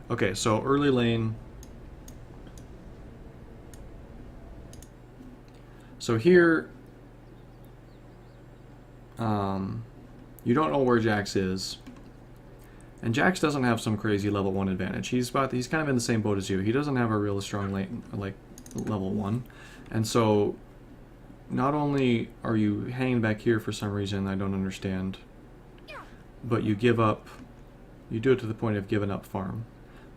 Okay, so early lane. So here, you don't know where Jax is. And Jax doesn't have some crazy level 1 advantage. He's kind of in the same boat as you. He doesn't have a real strong lane, like level 1. And so not only are you hanging back here for some reason I don't understand, but you give up, you do it to the point of giving up farm.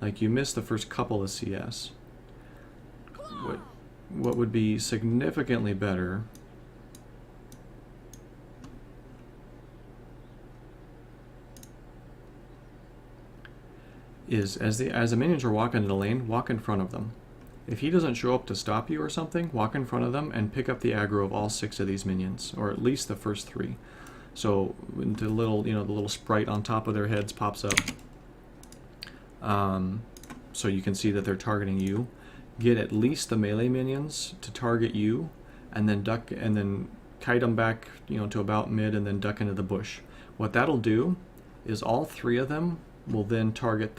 Like, you miss the first couple of CS. What would be significantly better is, as the minions are walking in the lane, walk in front of them. If he doesn't show up to stop you or something, walk in front of them and pick up the aggro of all 6 of these minions, or at least the first 3. So the little, the little sprite on top of their heads pops up, so you can see that they're targeting you. Get at least the melee minions to target you, and then duck, and then kite them back, to about mid, and then duck into the bush. What that'll do is all 3 of them will then target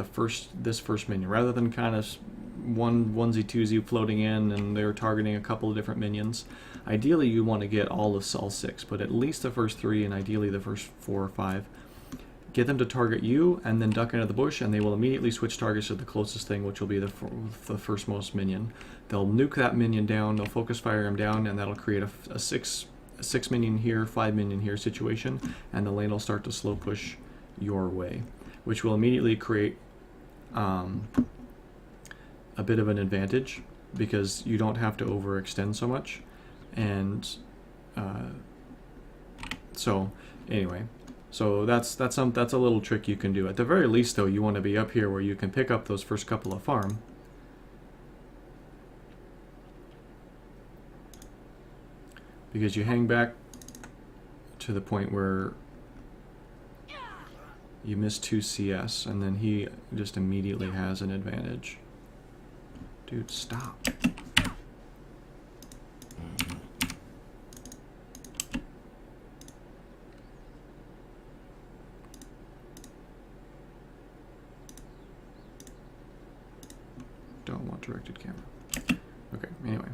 this first minion, rather than kind of onesie twosie floating in and they're targeting a couple of different minions. Ideally, you want to get all 6, but at least the first 3, and ideally the first 4 or 5. Get them to target you, and then duck into the bush, and they will immediately switch targets to the closest thing, which will be the firstmost minion. They'll nuke that minion down, they'll focus fire him down, and that'll create a 6 minion here, 5 minion here situation, and the lane will start to slow push your way, which will immediately create a bit of an advantage, because you don't have to overextend so much. And so anyway, so that's a little trick you can do. At the very least, though, you want to be up here where you can pick up those first couple of farm. Because you hang back to the point where you miss 2 CS, and then he just immediately has an advantage. Dude, stop. Don't want directed camera. Okay, anyway.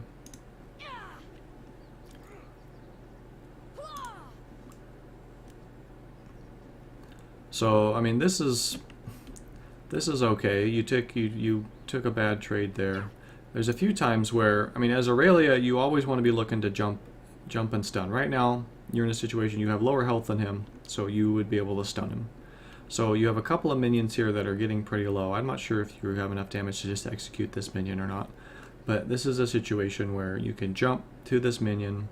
So, I mean, this is okay. You took a bad trade there. There's a few times where, I mean, as Irelia, you always want to be looking to jump and stun. Right now, you're in a situation you have lower health than him, so you would be able to stun him. So you have a couple of minions here that are getting pretty low. I'm not sure if you have enough damage to just execute this minion or not, but this is a situation where you can jump to this minion,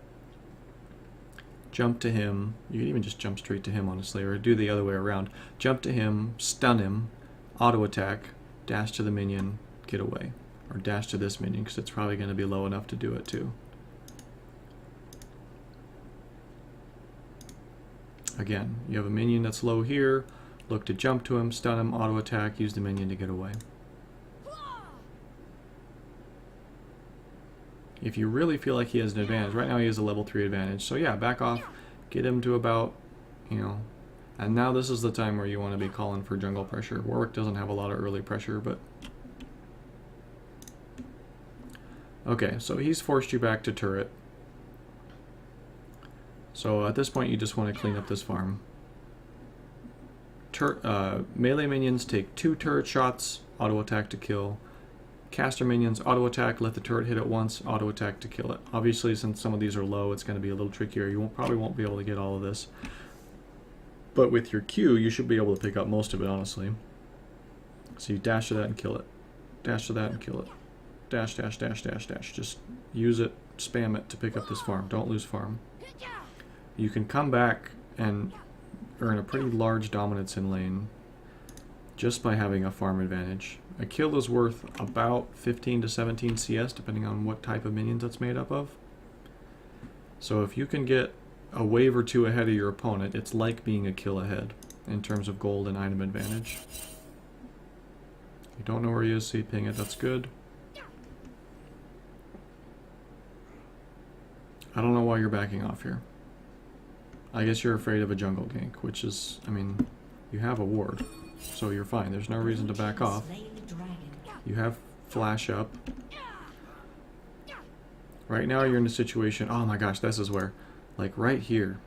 jump to him. You can even just jump straight to him, honestly, or do the other way around. Jump to him, stun him, auto attack, dash to the minion, get away. Or dash to this minion, because it's probably going to be low enough to do it too. Again, you have a minion that's low here, look to jump to him, stun him, auto attack, use the minion to get away. If you really feel like he has an advantage, right now he has a level 3 advantage, so yeah, back off, get him to about, and now this is the time where you want to be calling for jungle pressure. Warwick doesn't have a lot of early pressure, but okay, so he's forced you back to turret. So at this point you just want to clean up this farm. Melee minions take 2 turret shots, auto attack to kill. Caster minions, auto attack, let the turret hit it once, auto attack to kill it. Obviously, since some of these are low, it's going to be a little trickier. You probably won't be able to get all of this. But with your Q, you should be able to pick up most of it, honestly. So you dash to that and kill it. Dash to that and kill it. Dash, dash, dash, dash, dash. Just use it, spam it to pick up this farm. Don't lose farm. You can come back and earn a pretty large dominance in lane just by having a farm advantage. A kill is worth about 15 to 17 CS, depending on what type of minions it's made up of. So if you can get a wave or 2 ahead of your opponent, it's like being a kill ahead in terms of gold and item advantage. You don't know where he is, so you ping it. That's good. I don't know why you're backing off here. I guess you're afraid of a jungle gank, which is, I mean, you have a ward, so you're fine. There's no reason to back off. You have flash up. Right now you're in a situation, oh my gosh, this is where, like right here.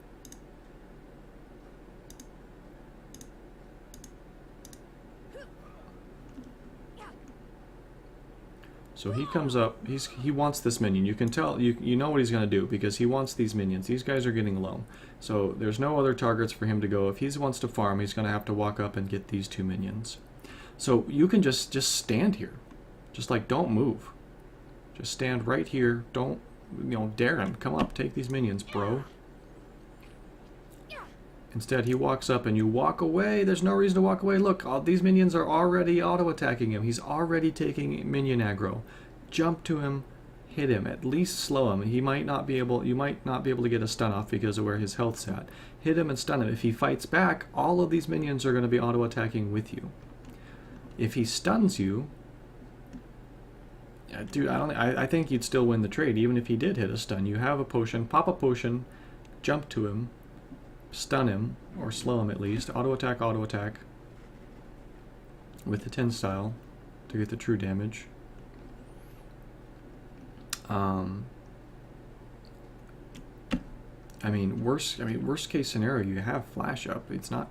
So he comes up, he wants this minion. You can tell, you know what he's going to do because he wants these minions. These guys are getting low. So there's no other targets for him to go. If he wants to farm, he's going to have to walk up and get these two minions. So you can just stand here. Just like, don't move. Just stand right here. Don't, dare him. Come up, take these minions, bro. Instead, he walks up and you walk away. There's no reason to walk away. Look, all these minions are already auto-attacking him. He's already taking minion aggro. Jump to him, hit him, at least slow him. He might not be able, you might not be able to get a stun off because of where his health's at. Hit him and stun him. If he fights back, all of these minions are going to be auto-attacking with you. If he stuns you, dude, I think you'd still win the trade even if he did hit a stun. You have a potion, pop a potion, jump to him, stun him, or slow him at least, auto attack with the 10 style to get the true damage. Worst case scenario, you have flash up. It's not,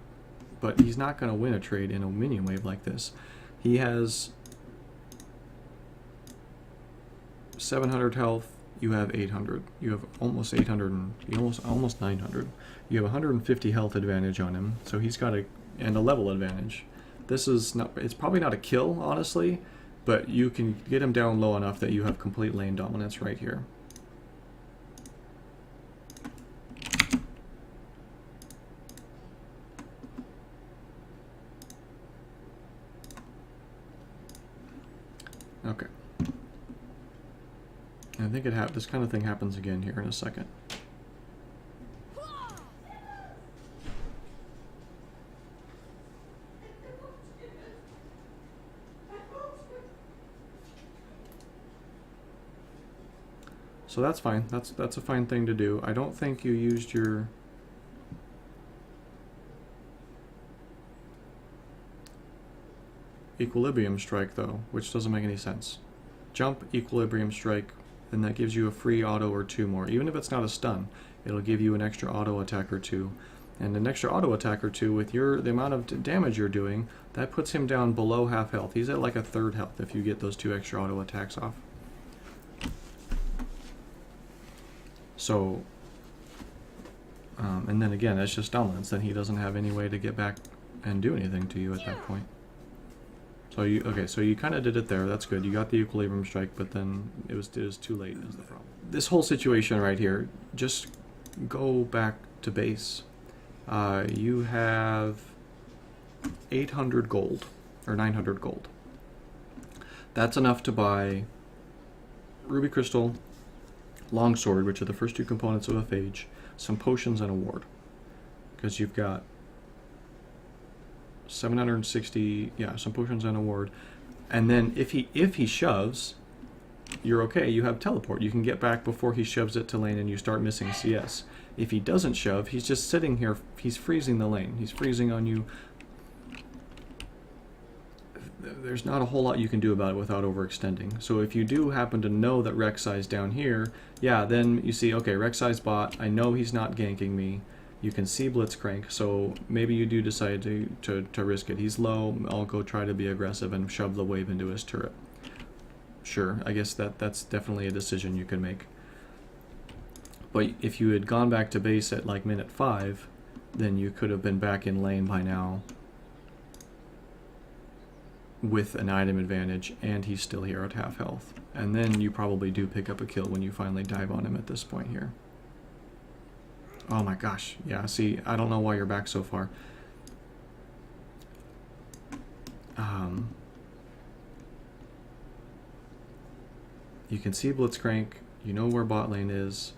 but he's not going to win a trade in a minion wave like this. He has 700 health. You have 800. You have almost 800 and almost 900. You have 150 health advantage on him, so he's got and a level advantage. This is not. It's probably not a kill, honestly, but you can get him down low enough that you have complete lane dominance right here. Okay. I think this kind of thing happens again here in a second. So that's fine. That's a fine thing to do. I don't think you used your Equilibrium Strike though, which doesn't make any sense. Jump, Equilibrium Strike, and that gives you a free auto or two more. Even if it's not a stun, it'll give you an extra auto attack or two. And an extra auto attack or two with the amount of damage you're doing, that puts him down below half health. He's at like a third health if you get those two extra auto attacks off. So, and then again, that's just dominance. Then he doesn't have any way to get back and do anything to you at that point. So you kind of did it there. That's good. You got the Equilibrium Strike, but then it was too late is the problem. This whole situation right here, just go back to base. You have 800 gold, or 900 gold. That's enough to buy Ruby Crystal, Longsword, which are the first two components of a phage, some potions, and a ward. Because you've got 760, yeah, some potions and a ward. And then if he shoves, you're okay. You have teleport. You can get back before he shoves it to lane and you start missing CS. If he doesn't shove, he's just sitting here. He's freezing the lane. He's freezing on you. There's not a whole lot you can do about it without overextending. So if you do happen to know that Rek'Sai's down here, yeah, then you see, okay, Rek'Sai's bot. I know he's not ganking me. You can see Blitzcrank, so maybe you do decide to risk it. He's low. I'll go try to be aggressive and shove the wave into his turret. Sure, I guess that's definitely a decision you can make. But if you had gone back to base at like minute 5, then you could have been back in lane by now with an item advantage, and he's still here at half health. And then you probably do pick up a kill when you finally dive on him at this point here. Oh my gosh, yeah, see, I don't know why you're back so far. You can see Blitzcrank, you know where bot lane is.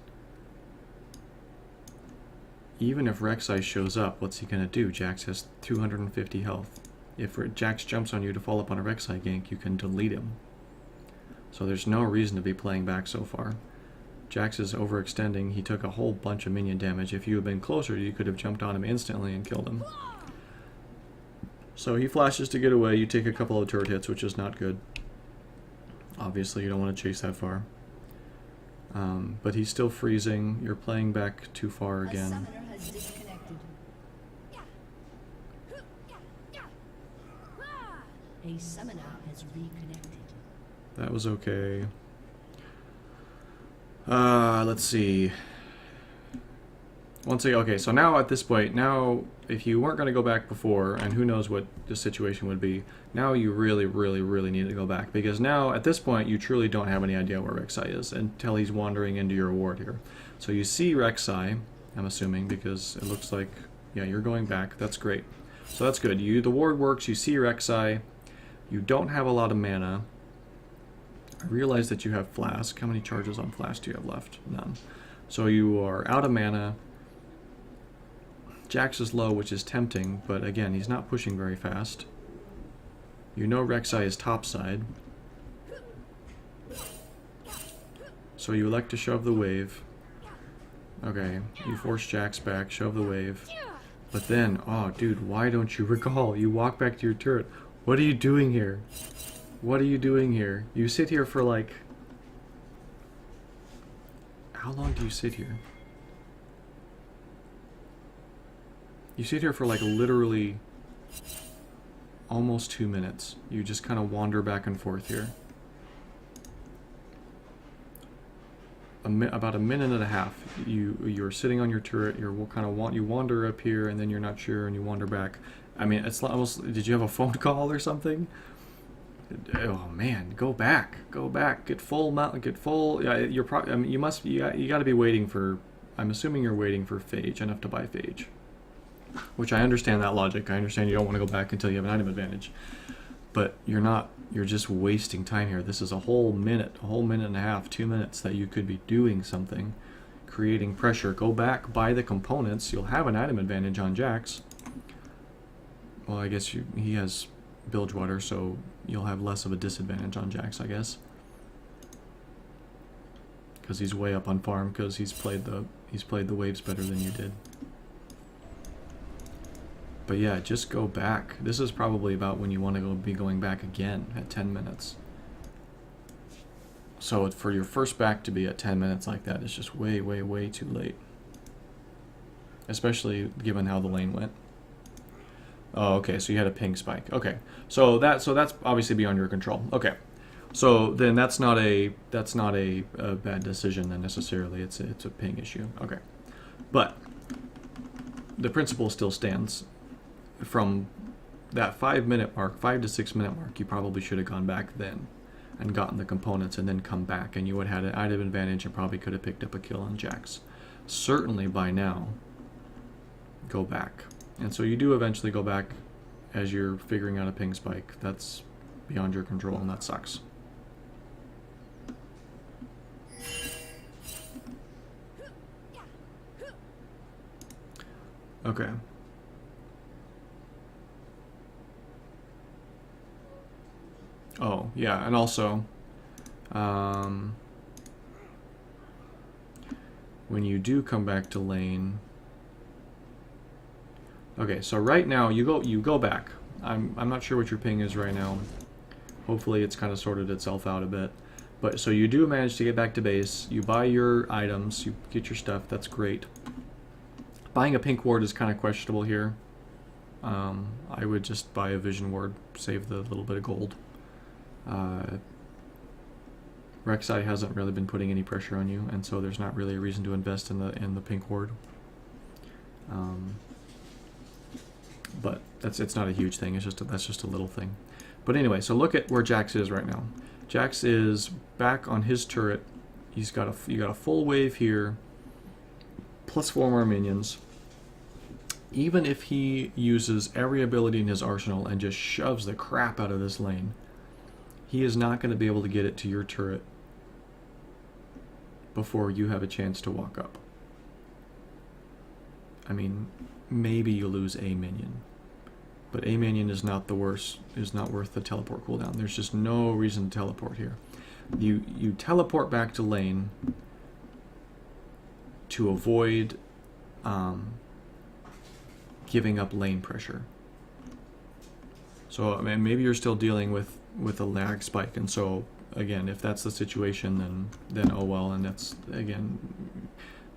Even if Rek'Sai shows up, what's he gonna do? Jax has 250 health. If Jax jumps on you to fall up on a Rek'Sai gank, you can delete him. So there's no reason to be playing back so far. Jax is overextending. He took a whole bunch of minion damage. If you had been closer, you could have jumped on him instantly and killed him. So he flashes to get away. You take a couple of turret hits, which is not good. Obviously, you don't want to chase that far. But he's still freezing. You're playing back too far again. A summoner has disconnected. A summoner has reconnected. That was okay. Let's see. Once again, okay, so now at this point, now if you weren't going to go back before, and who knows what the situation would be, now you really, really, really need to go back, because now at this point you truly don't have any idea where Rek'Sai is until he's wandering into your ward here. So you see Rek'Sai, I'm assuming, because it looks like, yeah, you're going back. That's great. So that's good. The ward works. You see Rek'Sai. You don't have a lot of mana. I realize that you have Flask. How many charges on Flask do you have left? None. So you are out of mana. Jax is low, which is tempting, but again, he's not pushing very fast. You know Rek'Sai is topside. So you elect to shove the wave. Okay, you force Jax back, shove the wave. But then, oh dude, why don't you recall? You walk back to your turret. What are you doing here? What are you doing here? You sit here for like... How long do you sit here? You sit here for like literally almost 2 minutes. You just kind of wander back and forth here. About a minute and a half. You're sitting on your turret. You wander up here, and then you're not sure, and you wander back. I mean, it's almost. Did you have a phone call or something? Oh man, go back, get full mount, get full. Yeah, you're probably. I mean, you must. You got to be waiting for. I'm assuming you're waiting for Phage, enough to buy Phage. Which I understand that logic. I understand you don't want to go back until you have an item advantage. But you're not, you're just wasting time here. This is a whole minute and a half, 2 minutes that you could be doing something, creating pressure. Go back, buy the components. You'll have an item advantage on Jax. Well, I guess he has Bilgewater, so you'll have less of a disadvantage on Jax, I guess. Because he's way up on farm, because he's played the waves better than you did. But yeah, just go back. This is probably about when you want to be going back again at 10 minutes. So for your first back to be at 10 minutes like that is just way, way, way too late. Especially given how the lane went. Oh, okay, so you had a ping spike. Okay, so that's obviously beyond your control. Okay, so then that's not a bad decision then necessarily. It's a ping issue. Okay, but the principle still stands. From that 5 minute mark, 5 to 6 minute mark, you probably should have gone back then and gotten the components and then come back, and you would have had an item advantage and probably could have picked up a kill on Jax. Certainly by now, go back. And so you do eventually go back as you're figuring out a ping spike. That's beyond your control, and that sucks. Okay. Oh, yeah, and also, when you do come back to lane, okay, so right now you go back. I'm not sure what your ping is right now. Hopefully it's kind of sorted itself out a bit. But so you do manage to get back to base. You buy your items, you get your stuff. That's great. Buying a pink ward is kind of questionable here. I would just buy a vision ward, save the little bit of gold. Rek'Sai hasn't really been putting any pressure on you, and so there's not really a reason to invest in the pink ward. But it's not a huge thing. That's just a little thing. But anyway, so look at where Jax is right now. Jax is back on his turret. You got a full wave here, plus 4 more minions. Even if he uses every ability in his arsenal and just shoves the crap out of this lane, he is not going to be able to get it to your turret before you have a chance to walk up. I mean, maybe you lose a minion, but a minion is not worth the teleport cooldown. There's just no reason to teleport here. You teleport back to lane to avoid giving up lane pressure. So I mean, maybe you're still dealing with a lag spike, and so again, if that's the situation, then oh well, and that's again,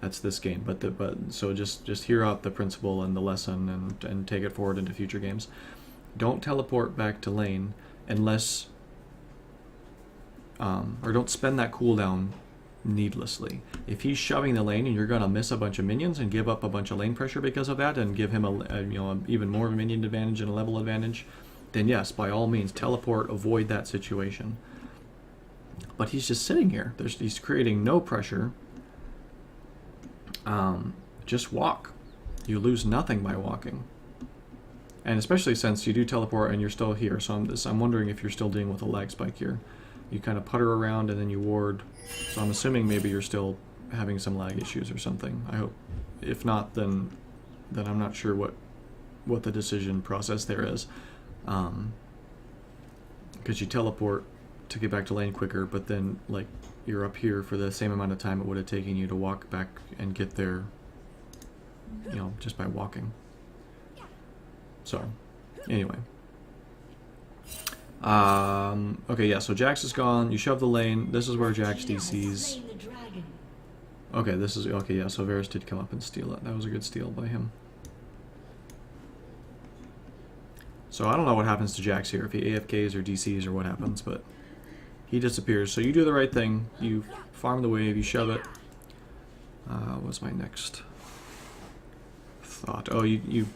that's this game. But so just hear out the principle and the lesson, and take it forward into future games. Don't teleport back to lane unless, or don't spend that cooldown needlessly. If he's shoving the lane and you're gonna miss a bunch of minions and give up a bunch of lane pressure because of that, and give him a even more of a minion advantage and a level advantage, then yes, by all means, teleport, avoid that situation. But he's just sitting here. He's creating no pressure. Just walk. You lose nothing by walking. And especially since you do teleport and you're still here, so I'm wondering if you're still dealing with a lag spike here. You kind of putter around and then you ward. So I'm assuming maybe you're still having some lag issues or something. I hope. If not, then I'm not sure what the decision process there is. Because you teleport to get back to lane quicker, but then like you're up here for the same amount of time it would have taken you to walk back and get there, just by walking. So anyway, okay, yeah, so Jax is gone. You shove the lane. This is where Jax DCs. Okay, yeah, so Varus did come up and steal it. That was a good steal by him. So I don't know what happens to Jax here, if he AFKs or DCs or what happens, but he disappears. So you do the right thing. You farm the wave, you shove it. What's my next thought? Oh, you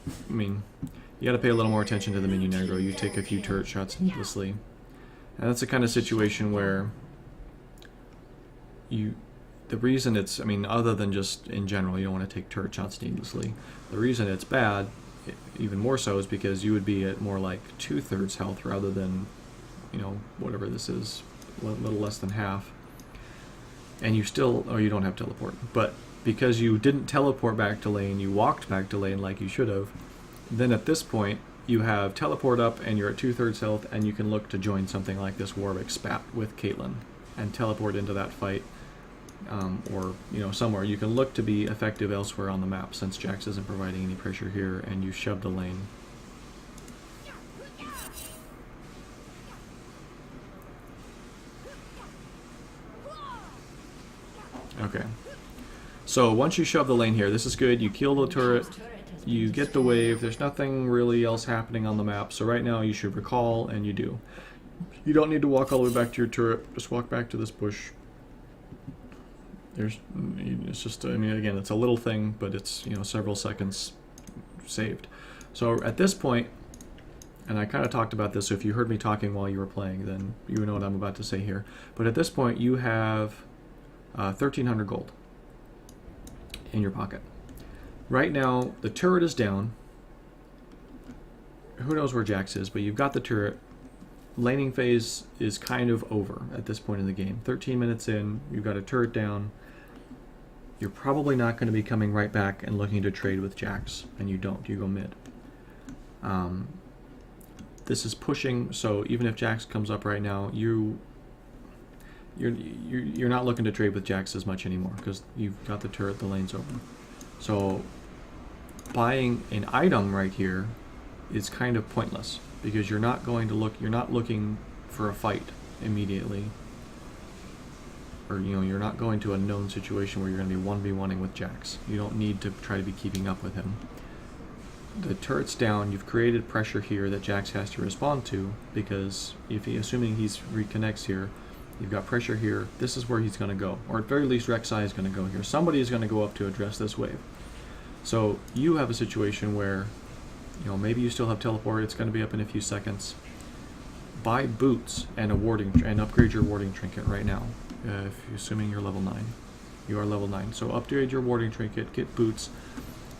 gotta pay a little more attention to the minion aggro. You take a few turret shots needlessly. And that's the kind of situation where the reason it's, other than just in general, you don't want to take turret shots needlessly. The reason it's bad, even more so, is because you would be at more like 2/3 health rather than, whatever this is, a little less than half. And you don't have teleport. But because you didn't teleport back to lane, you walked back to lane like you should have, then at this point, you have teleport up and you're at 2/3 health, and you can look to join something like this Warwick spat with Caitlyn and teleport into that fight. Or somewhere. You can look to be effective elsewhere on the map, since Jax isn't providing any pressure here, and you shoved the lane. Okay. So once you shove the lane here, this is good. You kill the turret, you get the wave. There's nothing really else happening on the map, so right now you should recall, and you do. You don't need to walk all the way back to your turret. Just walk back to this bush. It's just, again, it's a little thing, but it's, several seconds saved. So at this point, and I kind of talked about this, so if you heard me talking while you were playing, then you know what I'm about to say here. But at this point, you have 1,300 gold in your pocket. Right now, the turret is down. Who knows where Jax is, but you've got the turret. Laning phase is kind of over at this point in the game. 13 minutes in, you've got a turret down. You're probably not going to be coming right back and looking to trade with Jax, and you don't. You go mid. This is pushing, so even if Jax comes up right now, you're not looking to trade with Jax as much anymore because you've got the turret, the lane's open. So buying an item right here is kind of pointless because you're not looking for a fight immediately. Or you're not going to a known situation where you're going to be 1v1ing with Jax. You don't need to try to be keeping up with him. The turret's down. You've created pressure here that Jax has to respond to because assuming he reconnects here, you've got pressure here. This is where he's going to go, or at very least Rek'Sai is going to go here. Somebody is going to go up to address this wave. So you have a situation where, maybe you still have teleport. It's going to be up in a few seconds. Buy boots and upgrade your warding trinket right now. Assuming you're level 9. You are level 9. So upgrade your warding trinket, get boots,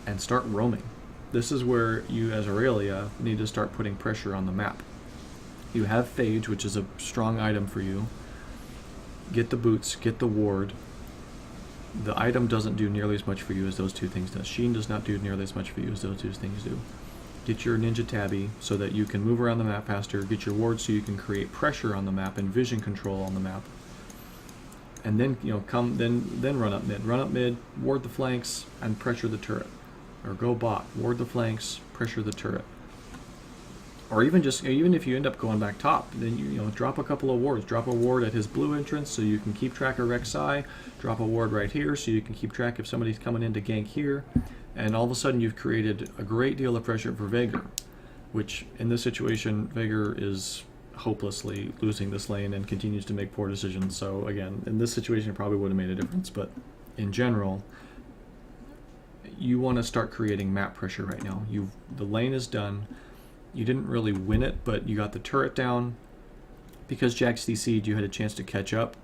and start roaming. This is where you, as Irelia, need to start putting pressure on the map. You have Phage, which is a strong item for you. Get the boots, get the ward. The item doesn't do nearly as much for you as those two things does. Sheen does not do nearly as much for you as those two things do. Get your ninja tabby so that you can move around the map faster. Get your ward so you can create pressure on the map and vision control on the map. And then then run up mid. Run up mid, ward the flanks, and pressure the turret. Or go bot, ward the flanks, pressure the turret. or even if you end up going back top, then you know drop a couple of wards. Drop a ward at his blue entrance so you can keep track of Rek'Sai. Drop a ward right here so you can keep track if somebody's coming in to gank here. And all of a sudden you've created a great deal of pressure for Veigar, which in this situation Veigar is hopelessly losing this lane and continues to make poor decisions. So again, in this situation it probably would have made a difference, but in general, you want to start creating map pressure right now. The lane is done. You didn't really win it, but you got the turret down. Because Jax DC'd, you had a chance to catch up.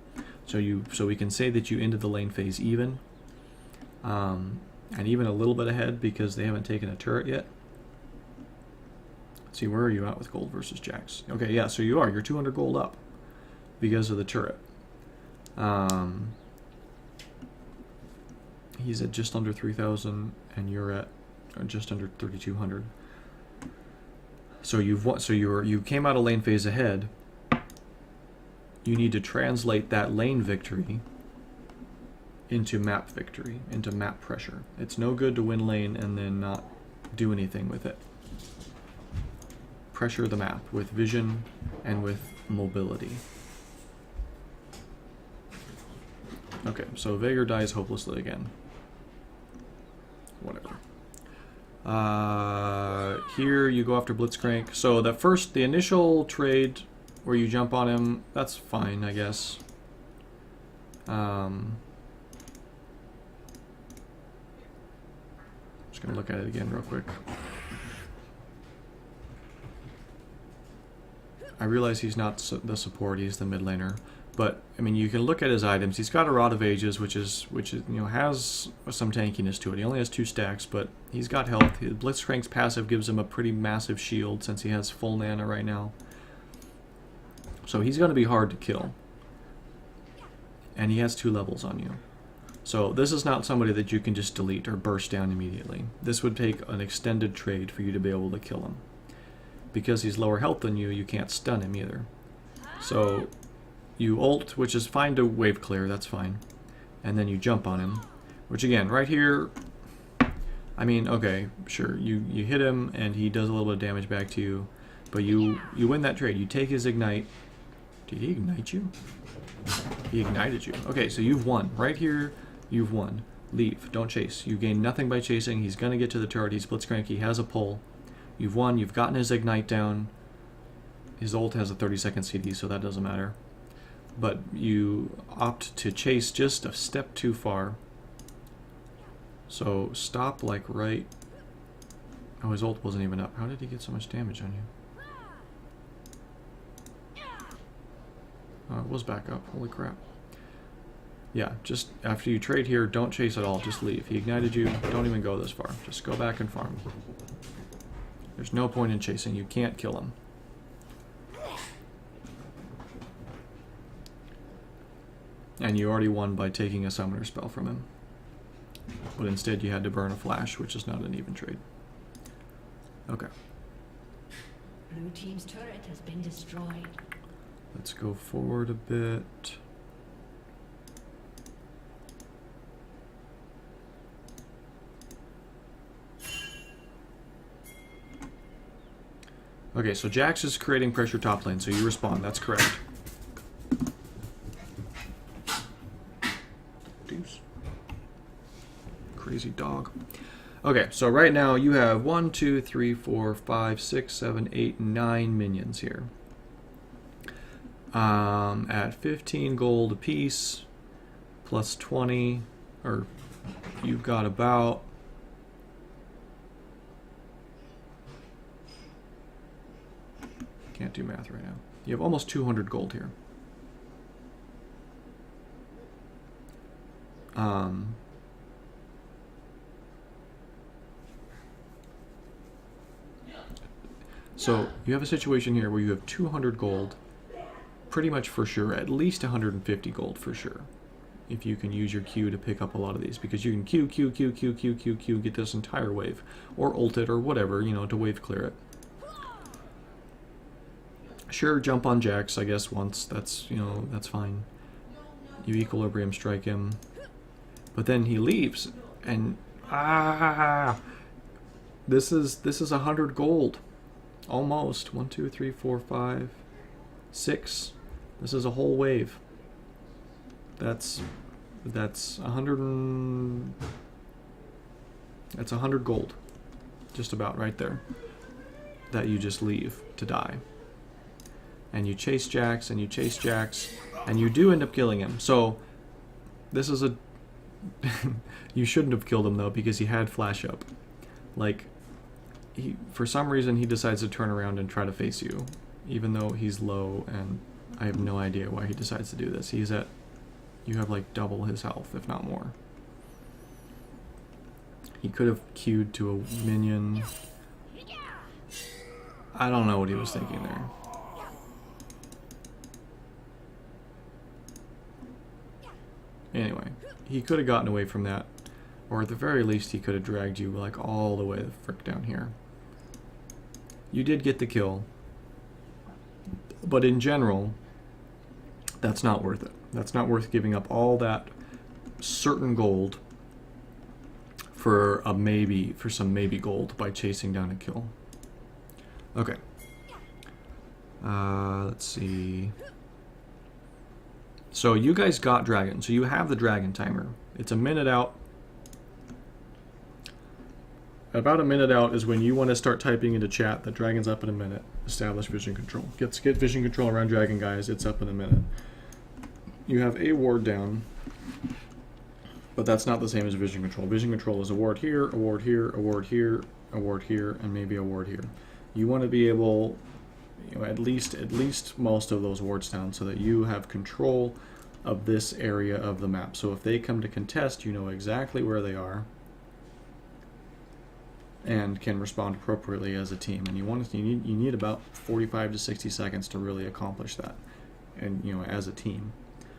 So we can say that you ended the lane phase even. And even a little bit ahead because they haven't taken a turret yet. Let's see, where are you at with gold versus Jax? Okay, yeah, so you are. You're 200 gold up because of the turret. He's at just under 3,000 and you're at just under 3,200. So you've won. So you came out of lane phase ahead. You need to translate that lane victory into map victory, into map pressure. It's no good to win lane and then not do anything with it. Pressure the map with vision and with mobility. Okay, so Veigar dies hopelessly again. Whatever. Here you go after Blitzcrank. So the initial trade where you jump on him, that's fine, I guess. Just gonna look at it again real quick. I realize he's not the support; he's the mid laner. But I mean, you can look at his items. He's got a Rod of Ages, which is you know has some tankiness to it. He only has 2 stacks, but he's got health. Blitzcrank's passive gives him a pretty massive shield since he has full Nana right now. So he's going to be hard to kill, and he has 2 levels on you. So this is not somebody that you can just delete or burst down immediately. This would take an extended trade for you to be able to kill him. Because he's lower health than you, you can't stun him either. So you ult, which is fine to wave clear, that's fine. And then you jump on him, which again, right here, I mean, okay, sure, you hit him and he does a little bit of damage back to you, but you win that trade. You take his ignite. Did he ignite you? He ignited you. Okay, so you've won. Right here, you've won. Leave. Don't chase. You gain nothing by chasing. He's going to get to the turret. He's Blitzcrank. He has a pull. You've won. You've gotten his ignite down. His ult has a 30-second CD, so that doesn't matter. But you opt to chase just a step too far. So stop like right... Oh, his ult wasn't even up. How did he get so much damage on you? Oh, it was back up. Holy crap. Yeah, just after you trade here, don't chase at all. Just leave. He ignited you. Don't even go this far. Just go back and farm. There's no point in chasing. You can't kill him. And you already won by taking a summoner spell from him. But instead you had to burn a flash, which is not an even trade. Okay. Blue team's turret has been destroyed. Let's go forward a bit. Okay, so Jax is creating pressure top lane, so you respond. That's correct. Deuce. Crazy dog. Okay, so right now you have 1, 2, 3, 4, 5, 6, 7, 8, 9 minions here. At 15 gold apiece, plus 20, or you've got about... Can't do math right now. You have almost 200 gold here. So you have a situation here where you have 200 gold, pretty much for sure, at least 150 gold for sure, if you can use your Q to pick up a lot of these, because you can Q, get this entire wave, or ult it, or whatever, you know, to wave clear it. Sure, jump on Jax, I guess, once, that's, you know, that's fine. You equilibrium strike him, but then he leaves, and, this is 100 gold. Almost. 1, 2, 3, 4, 5, 6. This is a whole wave. That's 100 and... That's 100 gold. Just about right there. That you just leave to die. And you chase Jax, and you chase Jax, and you do end up killing him. So, this is a... You shouldn't have killed him, though, because he had flash up. Like, for some reason, he decides to turn around and try to face you. Even though he's low, and I have no idea why he decides to do this. He's at... You have, like, double his health, if not more. He could have queued to a minion. I don't know what he was thinking there. Anyway, he could have gotten away from that. Or at the very least, he could have dragged you like all the way the frick down here. You did get the kill. But in general, that's not worth it. That's not worth giving up all that certain gold for a maybe, for some maybe gold by chasing down a kill. Okay. Let's see. So you guys got dragon. So you have the dragon timer. It's a minute out. About a minute out is when you want to start typing into chat that dragon's up in a minute. Establish vision control. Get vision control around dragon, guys. It's up in a minute. You have a ward down, but that's not the same as vision control. Vision control is a ward here, a ward here, a ward here, a ward here, and maybe a ward here. You want to be able, you know, at least most of those wards down so that you have control of this area of the map. So if they come to contest, you know exactly where they are and can respond appropriately as a team. And you need about 45 to 60 seconds to really accomplish that, and you know, as a team.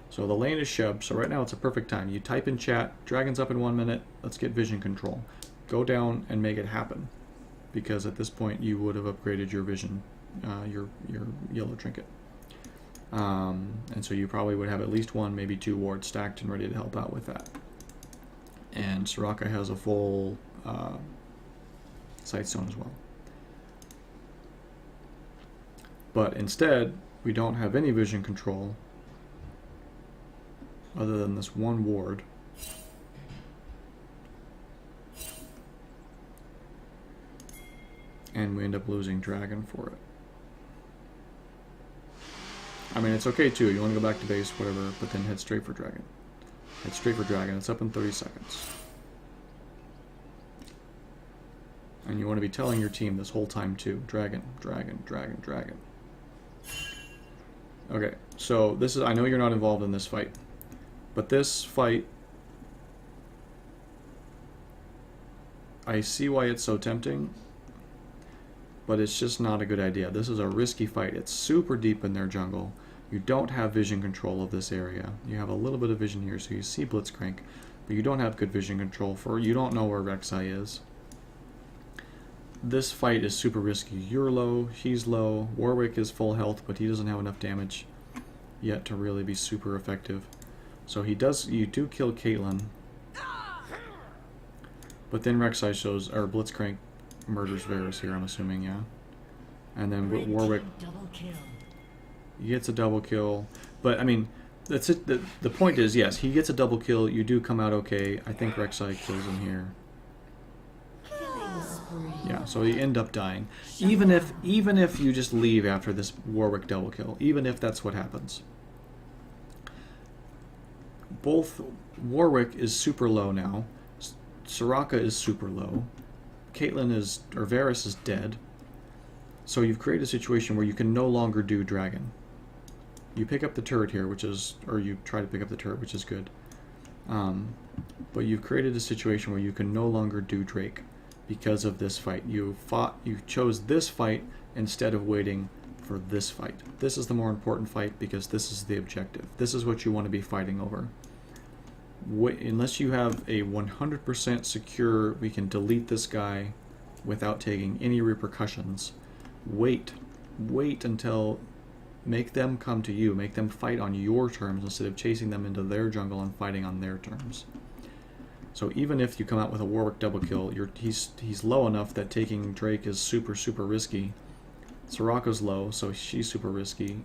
So the lane is shoved, so right now it's a perfect time. You type in chat, dragon's up in 1 minute, let's get vision control. Go down and make it happen. Because at this point you would have upgraded your vision, your yellow trinket. And so you probably would have at least 1, maybe 2 wards stacked and ready to help out with that. And Soraka has a full sight stone as well. But instead, we don't have any vision control other than this 1 ward. And we end up losing dragon for it. I mean, it's okay too. You want to go back to base, whatever, but then head straight for dragon. Head straight for dragon. It's up in 30 seconds. And you want to be telling your team this whole time too. Dragon, dragon, dragon, dragon. Okay, so this is, I know you're not involved in this fight, but this fight, I see why it's so tempting, but it's just not a good idea. This is a risky fight. It's super deep in their jungle. You don't have vision control of this area. You have a little bit of vision here, so you see Blitzcrank, but you don't have good vision control for, you don't know where Rek'Sai is. This fight is super risky. You're low, he's low, Warwick is full health, but he doesn't have enough damage yet to really be super effective. So you do kill Caitlyn, but then Rek'Sai shows, or Blitzcrank murders Varus here, I'm assuming, yeah. And then with Warwick, he gets a double kill. But I mean, that's it. The point is, yes, he gets a double kill. You do come out okay. I think Rek'Sai kills him here. Yeah, so you end up dying. Even if you just leave after this Warwick double kill, even if that's what happens. Both Warwick is super low now. Soraka is super low. Caitlyn is, or Varus is dead. So you've created a situation where you can no longer do dragon. You pick up the turret here, which is, or you try to pick up the turret, which is good. But you've created a situation where you can no longer do Drake because of this fight. You chose this fight instead of waiting for this fight. This is the more important fight because this is the objective. This is what you want to be fighting over. Unless you have a 100% secure, we can delete this guy without taking any repercussions. Wait until, make them come to you, make them fight on your terms instead of chasing them into their jungle and fighting on their terms. So even if you come out with a Warwick double kill, he's low enough that taking Drake is super, super risky, Soraka's low, so she's super risky.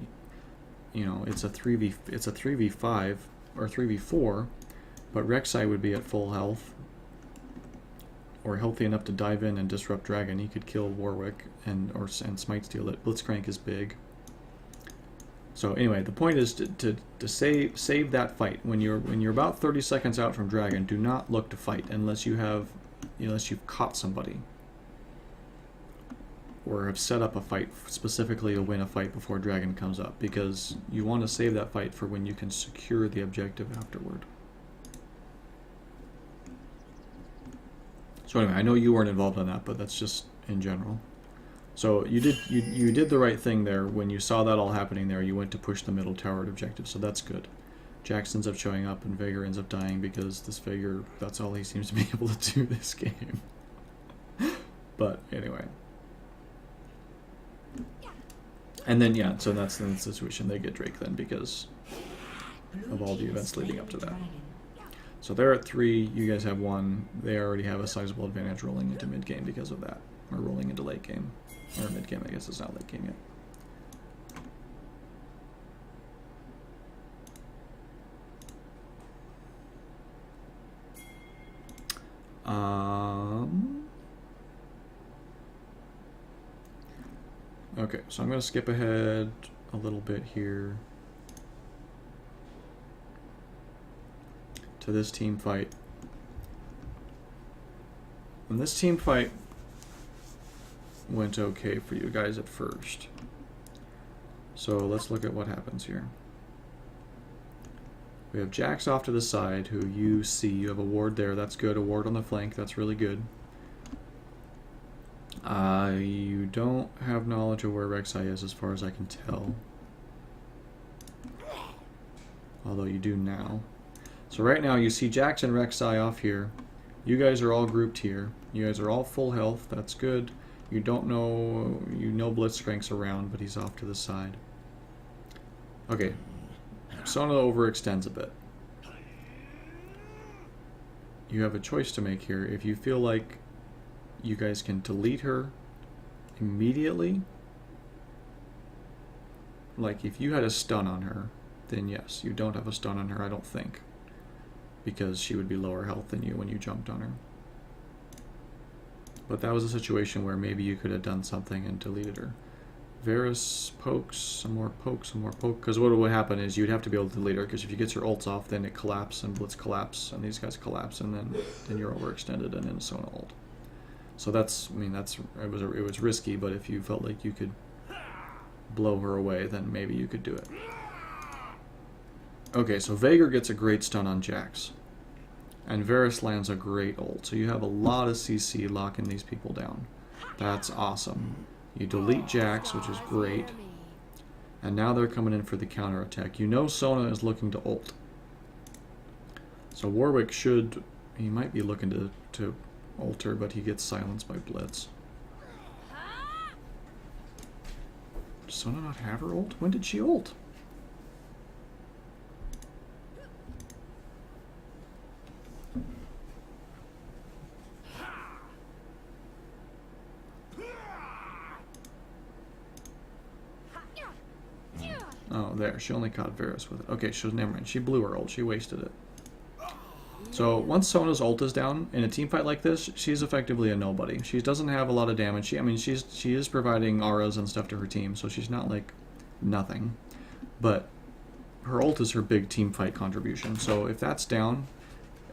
You know, it's a 3v5 or 3v4, but Rek'Sai would be at full health or healthy enough to dive in and disrupt Dragon. He could kill Warwick and smite steal it. Blitzcrank is big. So anyway, the point is to save that fight. When you're about 30 seconds out from Dragon, do not look to fight unless you've caught somebody or have set up a fight specifically to win a fight before Dragon comes up, because you want to save that fight for when you can secure the objective afterward. So anyway, I know you weren't involved in that, but that's just in general. So you did the right thing there. When you saw that all happening there, you went to push the middle tower at objective, so that's good. Jax ends up showing up and Veigar ends up dying because this Veigar, that's all he seems to be able to do this game. But anyway. And then yeah, so that's the situation. They get Drake then because of all the events leading up to that. So they're at 3, you guys have 1. They already have a sizable advantage rolling into mid game because of that. Or rolling into late game. Or mid game, I guess it's not late game yet. Okay, so I'm going to skip ahead a little bit here to this team fight. And this team fight went okay for you guys at first. So let's look at what happens here. We have Jax off to the side, who you see. You have a ward there. That's good. A ward on the flank. That's really good. You don't have knowledge of where Rek'Sai is as far as I can tell. Although you do now. So right now you see Jax and Rek'Sai off here. You guys are all grouped here. You guys are all full health. That's good. You don't know... You know Blitzcrank's around, but he's off to the side. Okay. Sona overextends a bit. You have a choice to make here. If you feel like you guys can delete her immediately, like if you had a stun on her, then yes. You don't have a stun on her, I don't think, because she would be lower health than you when you jumped on her. But that was a situation where maybe you could have done something and deleted her. Varus pokes, some more poke, because what would happen is you'd have to be able to delete her, because if you get your ults off, then it collapses and Blitz collapse, and these guys collapse, and then you're overextended and in a Sona ult. So that's, I mean, it was risky, but if you felt like you could blow her away, then maybe you could do it. Okay, so Veigar gets a great stun on Jax, and Varus lands a great ult. So you have a lot of CC locking these people down. That's awesome. You delete Jax, which is great, and now they're coming in for the counter attack. You know Sona is looking to ult. So Warwick he might be looking to ult her, but he gets silenced by Blitz. Does Sona not have her ult? When did she ult? Oh, there. She only caught Varus with it. Okay, so never mind. She blew her ult. She wasted it. So once Sona's ult is down in a team fight like this, she's effectively a nobody. She doesn't have a lot of damage. She is providing auras and stuff to her team, so she's not like nothing. But her ult is her big team fight contribution. So if that's down,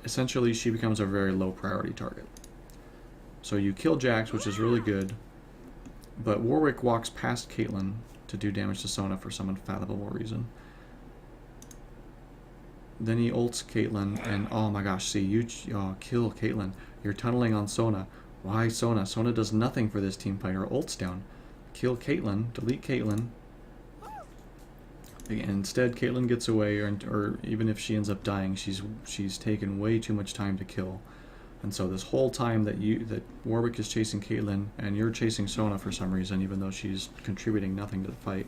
essentially she becomes a very low priority target. So you kill Jax, which is really good. But Warwick walks past Caitlyn to do damage to Sona for some unfathomable reason. Then he ults Caitlyn, and oh my gosh, see, you kill Caitlyn. You're tunneling on Sona. Why Sona? Sona does nothing for this team fight. Her ult's down. Kill Caitlyn, delete Caitlyn. And instead, Caitlyn gets away, or even if she ends up dying, she's taken way too much time to kill. And so this whole time that Warwick is chasing Caitlyn, and you're chasing Sona for some reason, even though she's contributing nothing to the fight,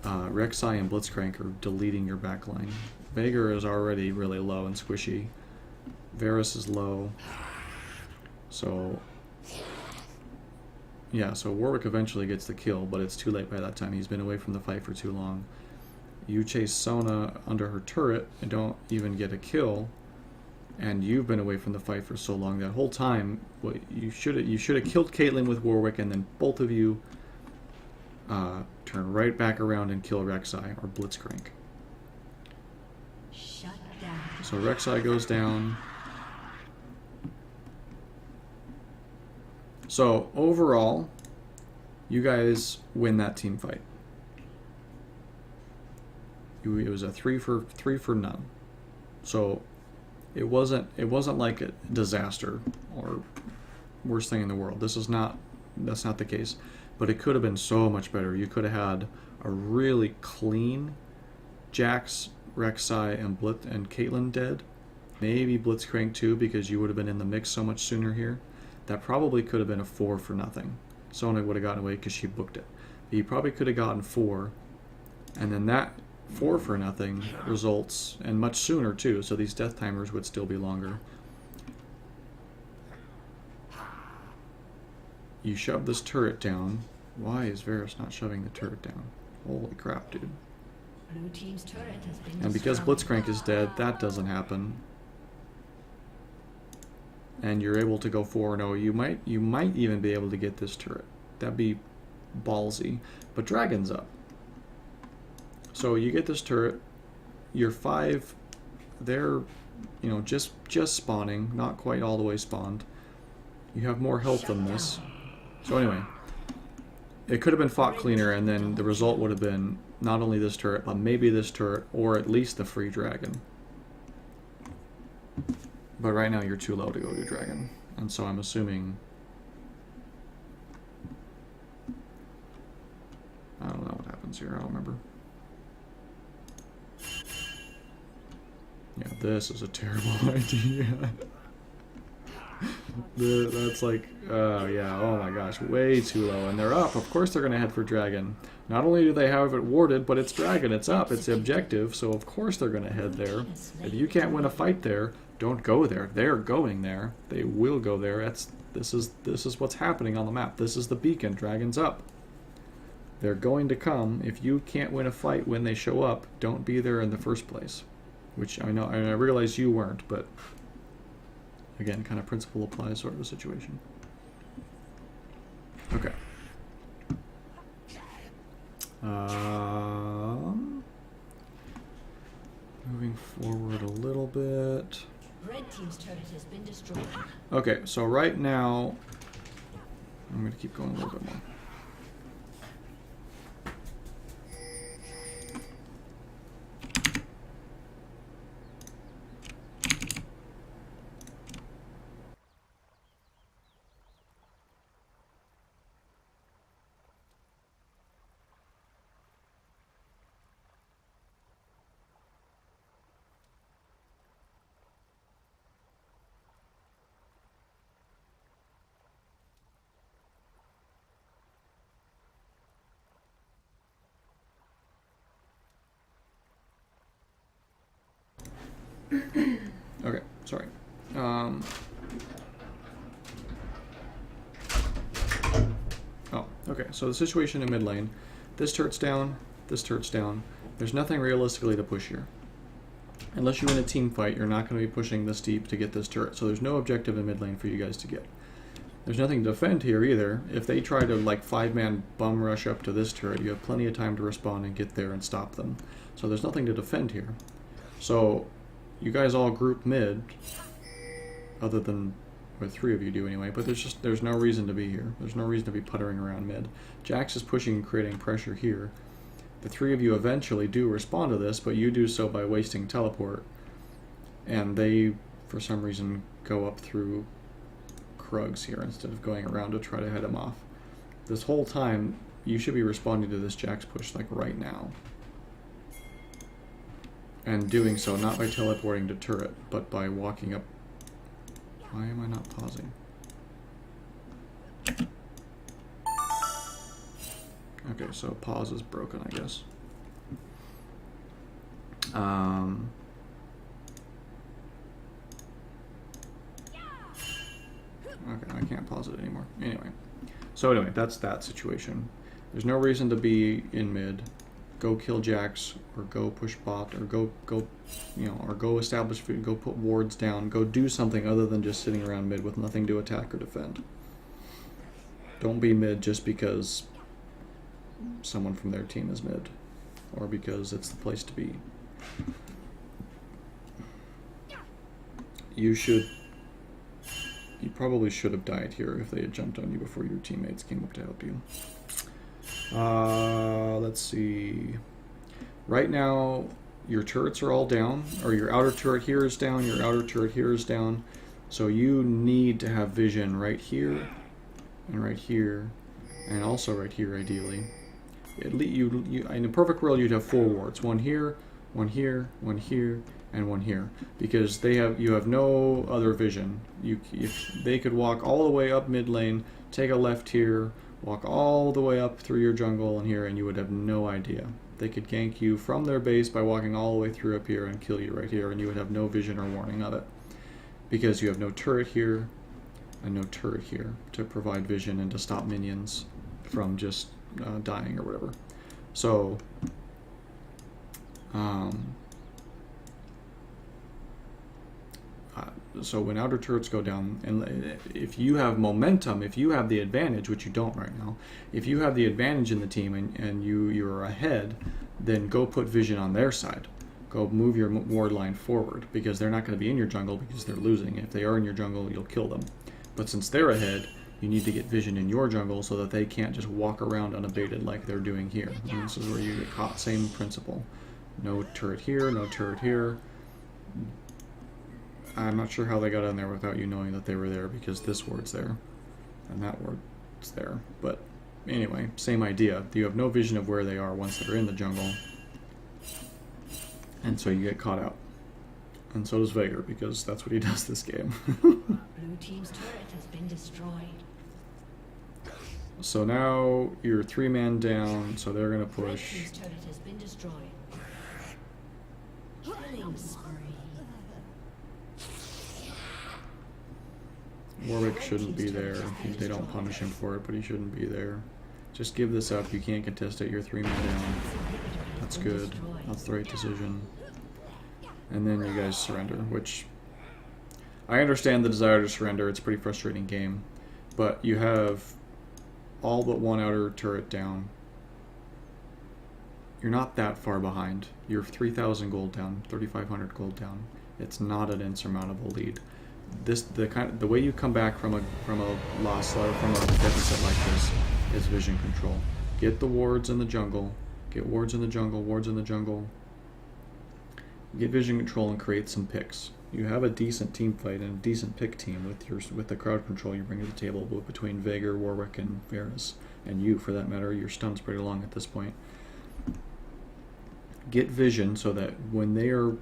Rek'Sai and Blitzcrank are deleting your backline. Veigar is already really low and squishy. Varus is low. So yeah, so Warwick eventually gets the kill, but it's too late by that time. He's been away from the fight for too long. You chase Sona under her turret and don't even get a kill, and you've been away from the fight for so long. That whole time, well, you should have killed Caitlyn with Warwick, and then both of you turn right back around and kill Rek'Sai or Blitzcrank. Shut down. So Rek'Sai goes down. So overall, you guys win that team fight. It was a three for none. So it wasn't like a disaster or worst thing in the world. That's not the case. But it could have been so much better. You could have had a really clean Jax, Rek'Sai, and Caitlyn dead. Maybe Blitzcrank too, because you would have been in the mix so much sooner here. That probably could have been a 4 for nothing. Sona would have gotten away because she booked it. But you probably could have gotten 4, and then that 4 for nothing results, and much sooner too, so these death timers would still be longer. You shove this turret down. Why is Varys not shoving the turret down? Holy crap, dude. Blue team's turret has been And because destroyed. Blitzcrank is dead, that doesn't happen. And you're able to go 4-0. You might even be able to get this turret. That'd be ballsy. But Dragon's up. So you get this turret. Your 5, they're, just spawning, not quite all the way spawned. You have more health than this. So anyway, it could have been fought cleaner, and then the result would have been not only this turret, but maybe this turret, or at least the free dragon. But right now you're too low to go to dragon, and so I'm assuming, I don't know what happens here, I don't remember. Yeah, this is a terrible idea. That's like, yeah, oh my gosh, way too low. And they're up. Of course they're going to head for dragon. Not only do they have it warded, but it's dragon. It's up. It's the objective. So of course they're going to head there. If you can't win a fight there, don't go there. They're going there. They will go there. This is what's happening on the map. This is the beacon. Dragon's up. They're going to come. If you can't win a fight when they show up, don't be there in the first place. Which I know, and I realize you weren't, but again, kind of principle applies sort of a situation. Okay. Moving forward a little bit. Red team's turret has been destroyed. Okay, so right now, I'm going to keep going a little bit more. Okay, sorry. Oh, okay, so the situation in mid lane. This turret's down, this turret's down. There's nothing realistically to push here. Unless you win a team fight, you're not going to be pushing this deep to get this turret, so there's no objective in mid lane for you guys to get. There's nothing to defend here either. If they try to, like, 5-man bum rush up to this turret, you have plenty of time to respond and get there and stop them. So there's nothing to defend here. So you guys all group mid, other than, well, 3 of you do anyway, but there's no reason to be here. There's no reason to be puttering around mid. Jax is pushing and creating pressure here. The 3 of you eventually do respond to this, but you do so by wasting teleport. And they, for some reason, go up through Krugs here instead of going around to try to head him off. This whole time, you should be responding to this Jax push, like, right now. And doing so not by teleporting to turret, but by walking up. Why am I not pausing? Okay, so pause is broken, I guess. Okay, I can't pause it anymore. Anyway, So anyway, that's that situation. There's no reason to be in mid. Go kill Jax, or go push bot, or go or go establish food, go put wards down, go do something other than just sitting around mid with nothing to attack or defend. Don't be mid just because someone from their team is mid, or because it's the place to be. You probably should have died here if they had jumped on you before your teammates came up to help you. Let's see. Right now, your turrets are all down, or your outer turret here is down, your outer turret here is down. So you need to have vision right here, and right here, and also right here, ideally. In a perfect world, you'd have 4 wards. One here, one here, one here, and one here, because you have no other vision. If they could walk all the way up mid lane, take a left here, walk all the way up through your jungle and here, and you would have no idea. They could gank you from their base by walking all the way through up here and kill you right here, and you would have no vision or warning of it, because you have no turret here and no turret here to provide vision and to stop minions from just dying or whatever. So so when outer turrets go down, and if you have momentum, if you have the advantage, which you don't right now, if you have the advantage in the team and you're ahead, then go put vision on their side. Go move your ward line forward, because they're not going to be in your jungle because they're losing. If they are in your jungle, you'll kill them. But since they're ahead, you need to get vision in your jungle so that they can't just walk around unabated like they're doing here. And this is where you get caught. Same principle. No turret here, no turret here. I'm not sure how they got in there without you knowing that they were there, because this ward's there and that ward's there. But anyway, same idea. You have no vision of where they are once they're in the jungle, and so you get caught out. And so does Veigar, because that's what he does this game. Blue team's turret has been destroyed. So now you're 3-man down, so they're gonna Red push. team's turret has been destroyed. Killing spree. Warwick shouldn't be there. They don't punish him for it, but he shouldn't be there. Just give this up. You can't contest it. You're 3-man down. That's good. That's the right decision. And then you guys surrender, which I understand the desire to surrender. It's a pretty frustrating game, but you have all but one outer turret down. You're not that far behind. You're 3,000 gold down, 3,500 gold down. It's not an insurmountable lead. The way you come back from a loss or from a deficit like this is vision control. Get the wards in the jungle. Get wards in the jungle. Wards in the jungle. Get vision control and create some picks. You have a decent team fight and a decent pick team with the crowd control you bring to the table between Veigar, Warwick, and Varus, and you for that matter. Your stun's pretty long at this point. Get vision so that when they are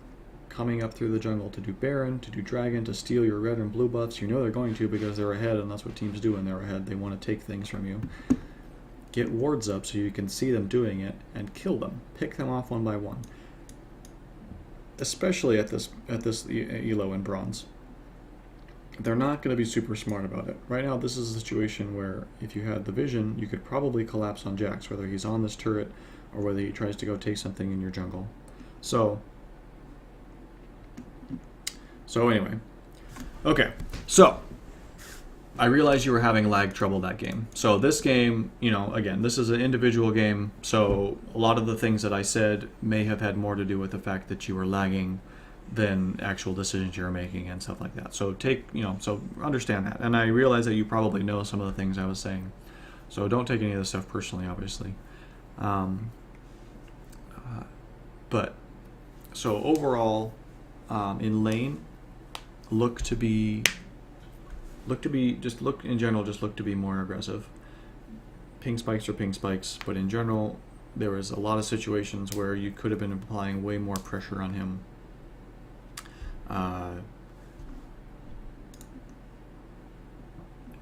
coming up through the jungle to do Baron, to do Dragon, to steal your red and blue buffs, you know they're going to, because they're ahead, and that's what teams do when they're ahead. They want to take things from you. Get wards up so you can see them doing it and kill them. Pick them off one by one. Especially at this elo in bronze. They're not going to be super smart about it. Right now, this is a situation where if you had the vision, you could probably collapse on Jax, whether he's on this turret or whether he tries to go take something in your jungle. So anyway, okay, so I realized you were having lag trouble that game. So this game, again, this is an individual game, so a lot of the things that I said may have had more to do with the fact that you were lagging than actual decisions you were making and stuff like that. So so understand that. And I realize that you probably know some of the things I was saying. So don't take any of this stuff personally, obviously. But so overall, in lane, look to be more aggressive. Ping spikes are ping spikes, but in general, there was a lot of situations where you could have been applying way more pressure on him.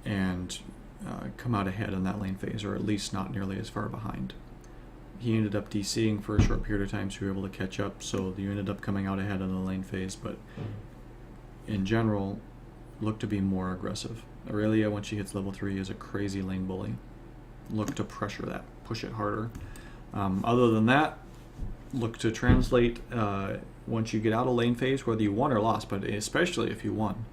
And come out ahead in that lane phase, or at least not nearly as far behind. He ended up DCing for a short period of time, so you were able to catch up, so you ended up coming out ahead in the lane phase, but in general, look to be more aggressive. Irelia, when she hits level 3, is a crazy lane bully. Look to pressure that, push it harder. Other than that, look to translate once you get out of lane phase, whether you won or lost, but especially if you won,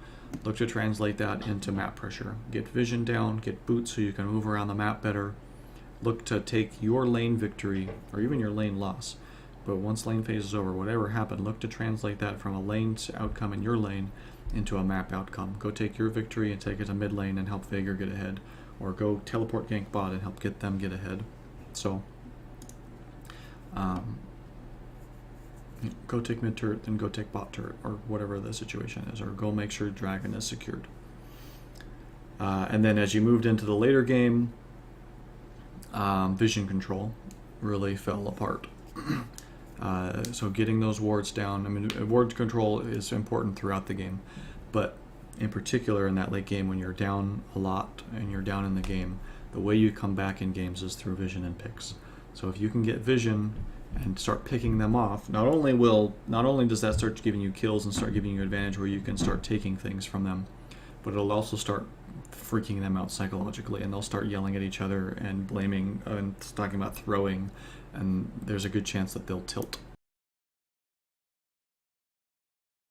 look to translate that into map pressure. Get vision down, get boots so you can move around the map better. Look to take your lane victory, or even your lane loss, but once lane phase is over, whatever happened, look to translate that from a lane outcome in your lane into a map outcome. Go take your victory and take it to mid lane and help Veigar get ahead, or go teleport gank bot and help get them get ahead. So go take mid turret, then go take bot turret, or whatever the situation is, or go make sure dragon is secured. And then as you moved into the later game, vision control really fell apart. So getting those wards down, I mean, ward control is important throughout the game, but in particular in that late game when you're down a lot and you're down in the game, the way you come back in games is through vision and picks. So if you can get vision and start picking them off, not only does that start giving you kills and start giving you advantage where you can start taking things from them, but it'll also start freaking them out psychologically, and they'll start yelling at each other and blaming and talking about throwing, and there's a good chance that they'll tilt